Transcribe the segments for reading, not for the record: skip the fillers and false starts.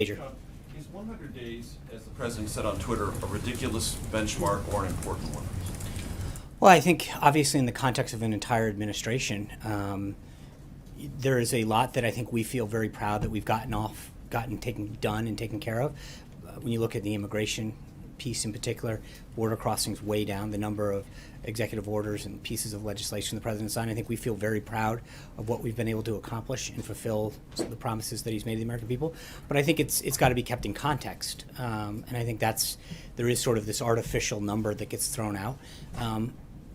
Major. Is 100 days, as the president said on Twitter, a ridiculous benchmark or an important one? Well, I think obviously in the context of an entire administration, there is a lot that I think we feel very proud that we've done and taken care of. When you look at the immigration piece in particular, border crossings way down, the number of executive orders and pieces of legislation the president signed, I think we feel very proud of what we've been able to accomplish and fulfill the promises that he's made to the American people. But I think it's got to be kept in context, and I think there is sort of this artificial number that gets thrown out.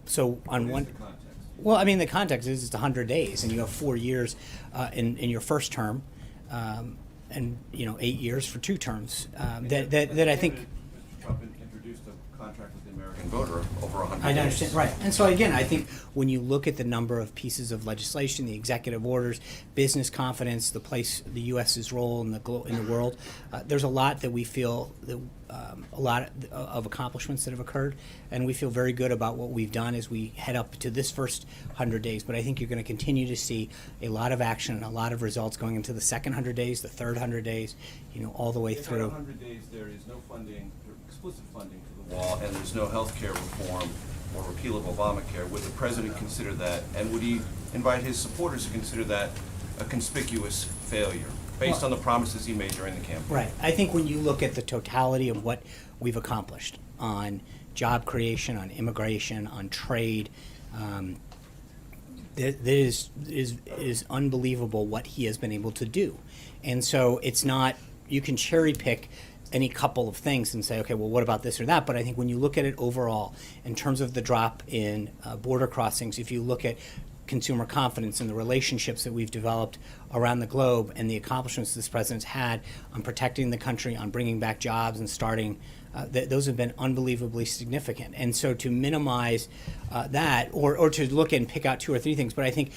So on one. What is the context? Well, I mean, the context is it's 100 days, and you have 4 years in your first term, and 8 years for 2 terms. That I think. Mr. Trump introduced a contract with the American voter over 100 days. I understand, right. And so again, I think when you look at the number of pieces of legislation, the executive orders, business confidence, the place the U.S.'s role in the world, there's a lot that we feel that a lot of accomplishments that have occurred, and we feel very good about what we've done as we head up to this first 100 days. But I think you're going to continue to see a lot of action and a lot of results going into the second 100 days, the third 100 days, all the way If through. in 100 days there is no funding, explicit funding to the wall, and there's no health care reform or repeal of Obamacare, would the president consider that, and would he invite his supporters to consider that a conspicuous failure, based on the promises he made during the campaign? Right. I think when you look at the totality of what we've accomplished on job creation, on immigration, on trade, it is unbelievable what he has been able to do. And so it's not, you can cherry pick any couple of things and say, okay, well, what about this or that? But I think when you look at it overall, in terms of the drop in border crossings, if you look at consumer confidence and the relationships that we've developed around the globe and the accomplishments this president's had on protecting the country, on bringing back jobs and starting, those have been unbelievably significant. And so to minimize that or to look and pick out 2 or 3 things, but I think,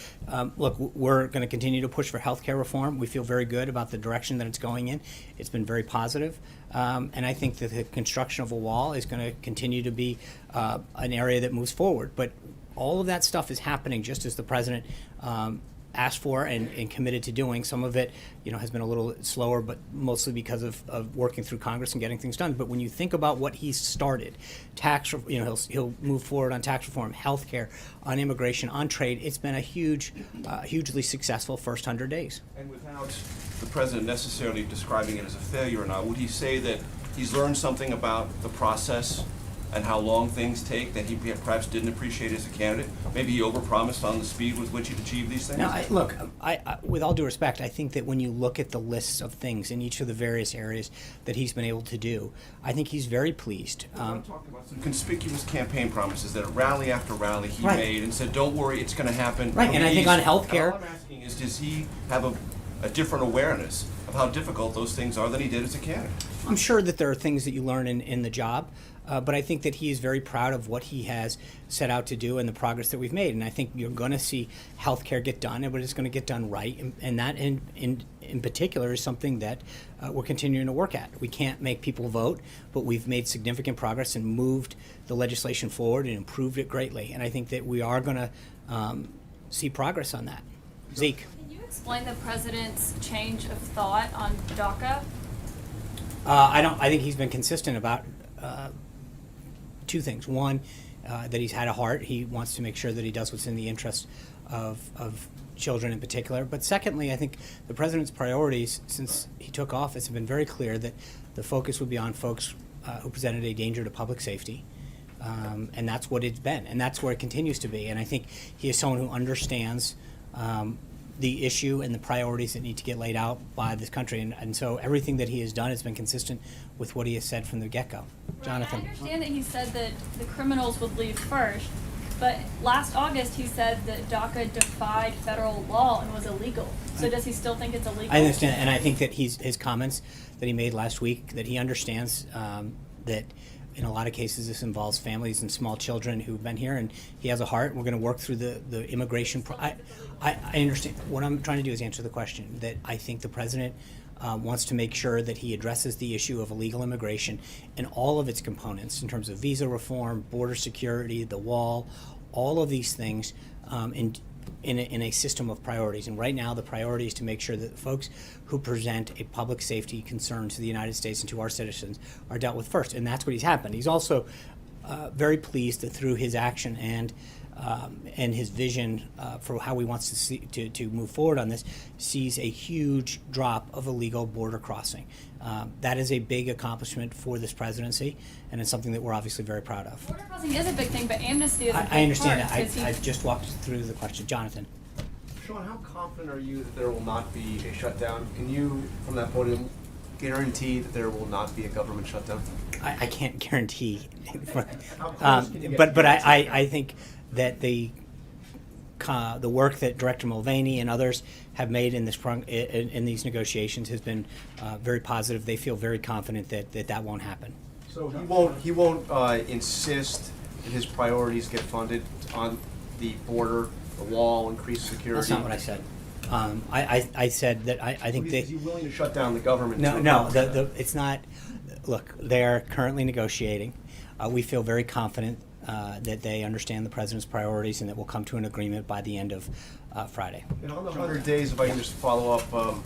look, we're going to continue to push for health care reform. We feel very good about the direction that it's going in. It's been very positive. And I think that the construction of a wall is going to continue to be an area that moves forward. But all of that stuff is happening just as the president asked for and committed to doing. Some of it, has been a little slower, but mostly because of working through Congress and getting things done. But when you think about what he's started, he'll move forward on tax reform, health care, on immigration, on trade. It's been a hugely successful first 100 days. And without the president necessarily describing it as a failure or not, would he say that he's learned something about the process and how long things take that he perhaps didn't appreciate as a candidate? Maybe he overpromised on the speed with which he'd achieve these things? Now, I, with all due respect, I think that when you look at the lists of things in each of the various areas that he's been able to do, I think he's very pleased. I'm talking about some conspicuous campaign promises that rally after rally he Right. made and said, don't worry, it's going to happen. Right, and I think on health care. All I'm asking is, does he have a different awareness of how difficult those things are than he did as a candidate? I'm sure that there are things that you learn in the job, but I think that he is very proud of what he has set out to do and the progress that we've made. And I think you're going to see healthcare get done, but it's going to get done right. And that, in particular, is something that we're continuing to work at. We can't make people vote, but we've made significant progress and moved the legislation forward and improved it greatly. And I think that we are going to see progress on that. Zeke. Can you explain the president's change of thought on DACA? I think he's been consistent about 2 things. One, that he's had a heart. He wants to make sure that he does what's in the interest of children in particular. But secondly, I think the president's priorities since he took office have been very clear that the focus would be on folks who presented a danger to public safety. And that's what it's been. And that's where it continues to be. And I think he is someone who understands the issue and the priorities that need to get laid out by this country. And so everything that he has done has been consistent with what he has said from the get-go. Jonathan. I understand that he said that the criminals would leave first, but last August he said that DACA defied federal law and was illegal. So does he still think it's illegal? I understand, and I think that his comments that he made last week, that he understands that in a lot of cases this involves families and small children who've been here, and he has a heart. We're going to work through the immigration. I understand. What I'm trying to do is answer the question that I think the president wants to make sure that he addresses the issue of illegal immigration and all of its components in terms of visa reform, border security, the wall, all of these things, and in a system of priorities. And right now, the priority is to make sure that the folks who present a public safety concern to the United States and to our citizens are dealt with first. And that's what he's happened. He's also very pleased that through his action and his vision for how he wants to see to move forward on this, sees a huge drop of illegal border crossing. That is a big accomplishment for this presidency, and it's something that we're obviously very proud of. Border crossing is a big thing, but amnesty is a big I understand part, that. 'cause he- I just walked through the question. Jonathan. Sean, how confident are you that there will not be a shutdown? Can you, from that podium, guarantee that there will not be a government shutdown? I can't guarantee, How close can you get but to I think that the work that Director Mulvaney and others have made in these negotiations has been very positive. They feel very confident that won't happen. So he won't insist that his priorities get funded on the border, the wall, increased security? That's not what I said. I said that I think Is he willing to shut down the government? No, to no, accomplish that? it's not. Look, they are currently negotiating. We feel very confident that they understand the president's priorities and that we'll come to an agreement by the end of Friday. And on the 100 days, if I can just follow up,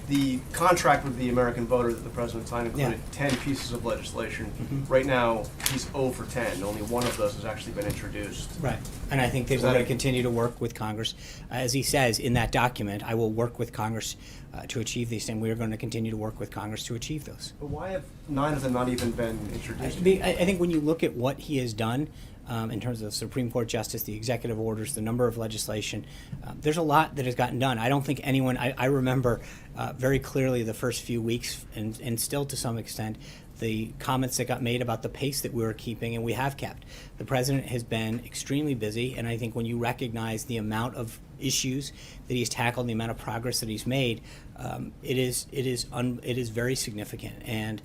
the contract with the American voter that the president signed included 10 pieces of legislation. Right now, he's 0 for 10. Only one of those has actually been introduced. Right. And I think that Is we're that going to a- continue to work with Congress. As he says in that document, I will work with Congress to achieve these, and we are going to continue to work with Congress to achieve those. But why have 9 of them not even been introduced? I think when you look at what he has done in terms of the Supreme Court justice, the executive orders, the number of legislation, there's a lot that has gotten done. I don't think anyone, I remember very clearly the first few weeks, and still to some extent, the comments that got made about the pace that we were keeping and we have kept. The president has been extremely busy, and I think when you recognize the amount of issues that he's tackled, the amount of progress that he's made, it is very significant, and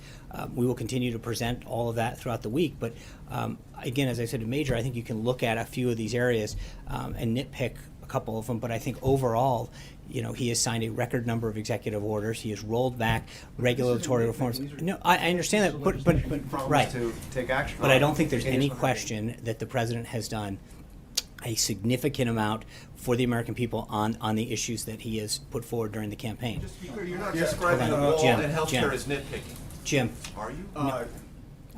we will continue to present all of that throughout the week. But again, as I said to Major, I think you can look at a few of these areas and nitpick a couple of them, but I think overall, he has signed a record number of executive orders. He has rolled back regulatory reforms. No, I understand that, but right. To take action. But I don't think there's in any his 100 days. question that the president has done a significant amount for the American people on the issues that he has put forward during the campaign. Just to be clear, you're not Yes, describing the hold on. wall Jim, and healthcare Jim. as nitpicking, Jim, are you?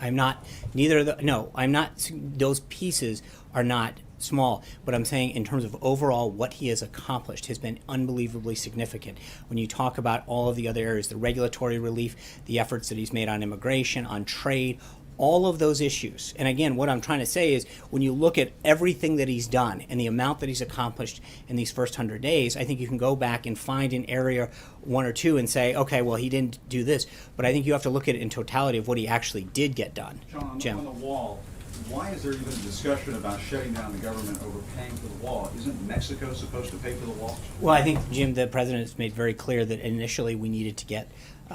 I'm not, neither of the, no, I'm not, those pieces are not small, but I'm saying in terms of overall what he has accomplished has been unbelievably significant. When you talk about all of the other areas, the regulatory relief, the efforts that he's made on immigration, on trade, all of those issues. And again, what I'm trying to say is when you look at everything that he's done and the amount that he's accomplished in these first 100 days, I think you can go back and find an area, one or two, and say, okay, well, he didn't do this. But I think you have to look at it in totality of what he actually did get done. John, Jim. on the wall, why is there even a discussion about shutting down the government over paying for the wall? Isn't Mexico supposed to pay for the wall? Well, I think, Jim, the president has made very clear that initially we needed to get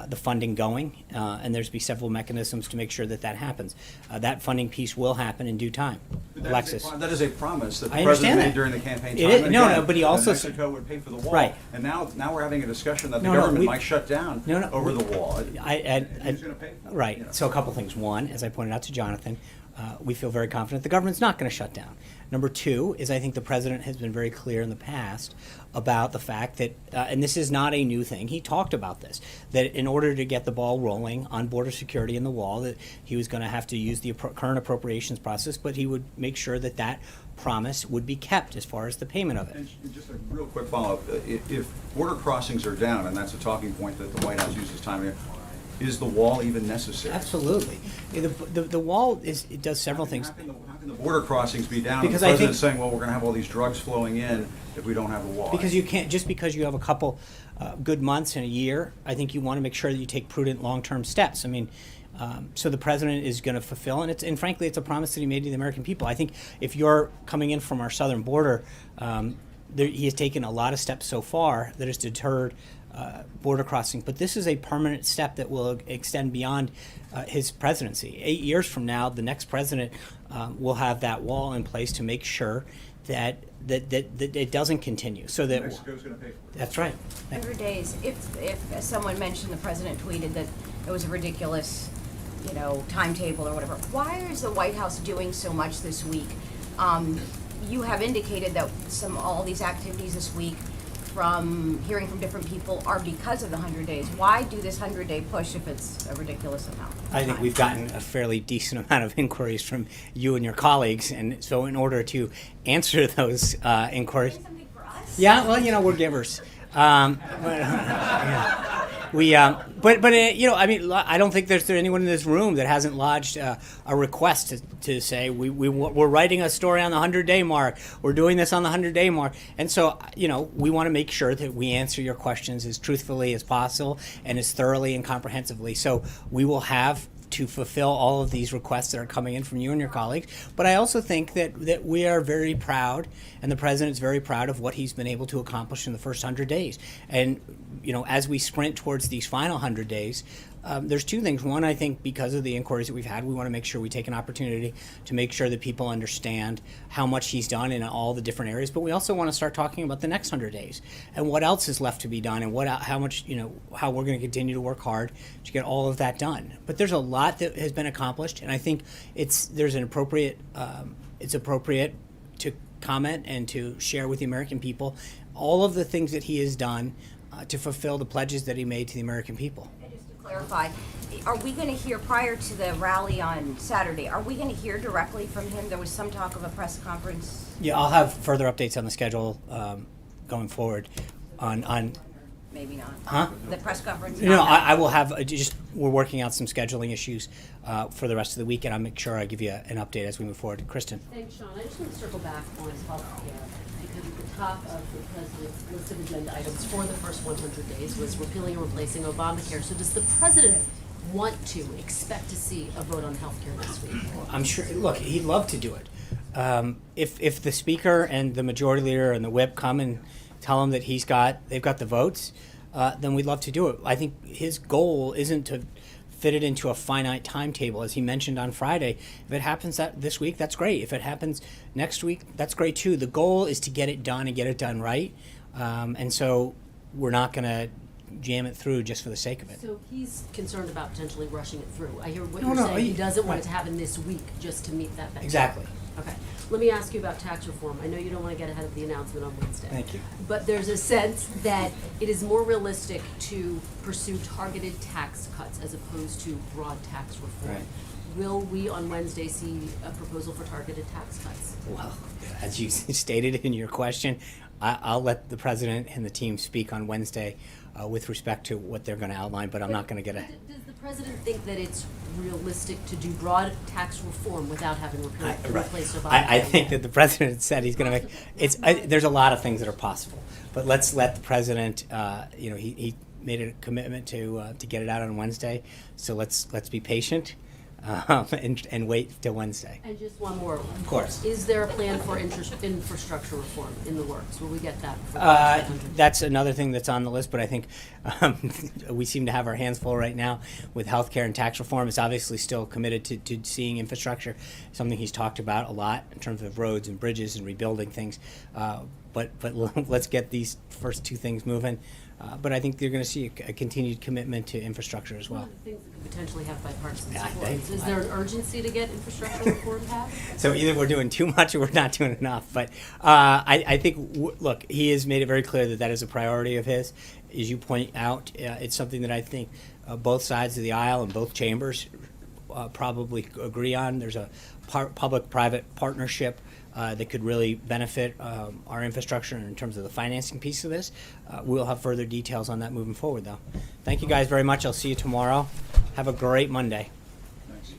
the funding going, and there's be several mechanisms to make sure that that happens. That funding piece will happen in due time. Alexis. That is a promise that I the understand president made that. during the campaign It time is- and no, again, no, but he that also Mexico would pay for the wall. Right. And now we're having a discussion that the No, no, government we- might shut down No, no, over we- the wall. Who's gonna pay for it, Right. you know? So a couple things. One, as I pointed out to Jonathan, we feel very confident the government's not going to shut down. Number two is I think the president has been very clear in the past about the fact that, and this is not a new thing, he talked about this, that in order to get the ball rolling on border security and the wall, that he was going to have to use the current appropriations process, but he would make sure that that promise would be kept as far as the payment of it. And just a real quick follow-up. If border crossings are down, and that's a talking point that the White House uses time and again, is the wall even necessary? Absolutely. The wall it does several things. How can the border crossings be down? Because and I the president's think- saying, well, we're going to have all these drugs flowing in if we don't have a wall. Because you can't, just because you have a couple good months in a year, I think you want to make sure that you take prudent long-term steps. I mean, so the president is going to fulfill, and frankly, it's a promise that he made to the American people. I think if you're coming in from our southern border, he has taken a lot of steps so far that has deterred border crossing. But this is a permanent step that will extend beyond his presidency. 8 years from now, the next president will have that wall in place to make sure that it doesn't continue. So that Mexico's going to pay for it. that's right. 100 days. If as someone mentioned, the president tweeted that it was a ridiculous, timetable or whatever. Why is the White House doing so much this week? you have indicated that all these activities this week, from hearing from different people, are because of the 100 days. Why do this 100-day push if it's a ridiculous amount of I think time? we've gotten a fairly decent amount of inquiries from you and your colleagues, and so in order to answer those inquiries, Something for us? yeah, well, we're givers. Yeah. I mean, I don't think there's anyone in this room that hasn't lodged a request to say we're writing a story on the 100-day mark. We're doing this on the 100-day mark, and so we want to make sure that we answer your questions as truthfully as possible and as thoroughly and comprehensively. So we will have to fulfill all of these requests that are coming in from you and your colleagues. But I also think that we are very proud, and the president's very proud of what he's been able to accomplish in the first 100 days. And, as we sprint towards these final 100 days, there's two things. One, I think because of the inquiries that we've had, we want to make sure we take an opportunity to make sure that people understand how much he's done in all the different areas. But we also want to start talking about the next 100 days and what else is left to be done, and how much, how we're going to continue to work hard to get all of that done. But there's a lot that has been accomplished, and I think it's appropriate to comment and to share with the American people all of the things that he has done to fulfill the pledges that he made to the American people. And just to clarify, are we going to hear, prior to the rally on Saturday, are we going to hear directly from him? There was some talk of a press conference. Yeah, I'll have further updates on the schedule going forward on Maybe not. Huh? The press conference? No, not I will have we're working out some scheduling issues for the rest of the week, and I'll make sure I give you an update as we move forward. Kristen. Thanks, Sean. I just want to circle back on healthcare, because at the top of the president's list of agenda items for the first 100 days was repealing and replacing Obamacare. So does the president want to expect to see a vote on healthcare this week? I'm sure. Look, he'd love to do it. If the speaker and the majority leader and the whip come and tell him that they've got the votes, then we'd love to do it. I think his goal isn't to fit it into a finite timetable, as he mentioned on Friday. If it happens this week, that's great. If it happens next week, that's great too. The goal is to get it done and get it done right, and so we're not going to jam it through just for the sake of it. So he's concerned about potentially rushing it through. I hear what No, you're no, saying. He doesn't want right. it to happen this week just to meet that benchmark. Exactly. Okay. Let me ask you about tax reform. I know you don't want to get ahead of the announcement on Wednesday. Thank you. But there's a sense that it is more realistic to pursue targeted tax cuts as opposed to broad tax reform. Right. Will we on Wednesday see a proposal for targeted tax cuts? Well, as you stated in your question, I'll let the president and the team speak on Wednesday with respect to what they're going to outline, but I'm not going to get ahead. Does the president think that it's realistic to do broad tax reform without having replaced Obamacare? I think that the president said he's going to make there's a lot of things that are possible, but let's let the president. He made a commitment to get it out on Wednesday, so let's be patient and wait till Wednesday. And just one more. Of course. Is there a plan for infrastructure reform in the works? Will we get that? For the next 100? That's another thing that's on the list, but I think we seem to have our hands full right now with healthcare and tax reform. It's obviously still committed to seeing infrastructure, something he's talked about a lot in terms of roads and bridges and rebuilding things. But let's get these first two things moving. But I think you're going to see a continued commitment to infrastructure as One well. of the things that could potentially have bipartisan Yeah, I support. think- Is there an urgency to get infrastructure reform passed? So either we're doing too much or we're not doing enough. But I think, look, he has made it very clear that is a priority of his. As you point out, it's something that I think both sides of the aisle and both chambers probably agree on. There's a public-private partnership that could really benefit our infrastructure in terms of the financing piece of this. We'll have further details on that moving forward, though. Thank you guys very much. I'll see you tomorrow. Have a great Monday. Thanks.